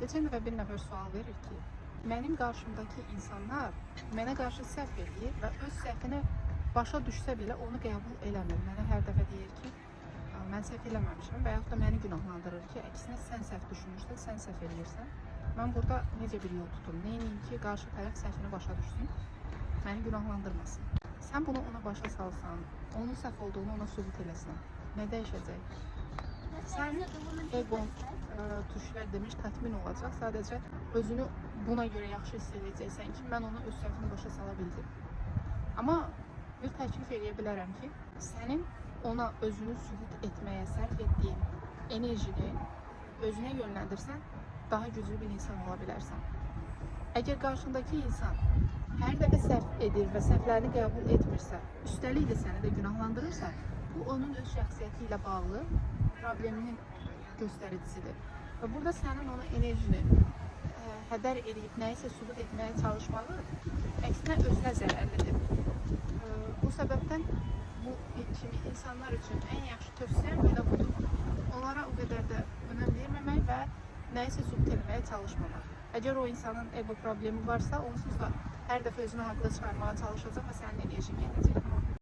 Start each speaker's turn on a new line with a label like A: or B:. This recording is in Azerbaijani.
A: Geçen dəfə bir nəfər sual verir ki, mənim qarşımdakı insanlar mənə qarşı səhv edir və öz səhvini başa düşsə belə onu qəbul eləmir. Mənə hər dəfə deyir ki, mən səhv eləməmişəm və yaxud da məni günahlandırır ki, əksinə sən səhv düşünürsən, sən səhv eləyirsən. Mən burada necə bir yol tutum? Neyim ki, qarşı tərəf səhvini başa düşsün, məni günahlandırmasın. Sən bunu ona başa salsan, onun səhv olduğunu ona sübut eləsən, nə dəyişəcək? Sən egon, türklər demiş, tətmin olacaq. Sadəcə özünü buna görə yaxşı hiss edəcəksən ki, mən ona öz səhvini başa sala bildim. Amma bir təklif edə bilərəm ki, sənin ona özünü sübut etməyə sərf etdiyin enerjini özünə yönləndirsən, daha güclü bir insan ola bilərsən. Əgər qarşındakı insan hər dəfə səhv edir və səhvlərini qəbul etmirsə, üstəlik də səni də günahlandırırsa, bu onun öz şəxsiyyəti ilə bağlı probleminin göstəricisidir. Və burada sənin ona enerjini hədər edib nəyisə sübut etməyə çalışmağı əksinə özünə zərərlidir. Bu səbəbdən bu kimi insanlar üçün ən yaxşı tövsiyəm belə budur. Onlara o qədər də önəm verməmək və nəyisə sübut etməyə çalışmamaq. Əgər o insanın ego problemi varsa, onsuz da hər dəfə özünü haqlı çıxarmağa çalışacaq və sənin enerjin gedəcək.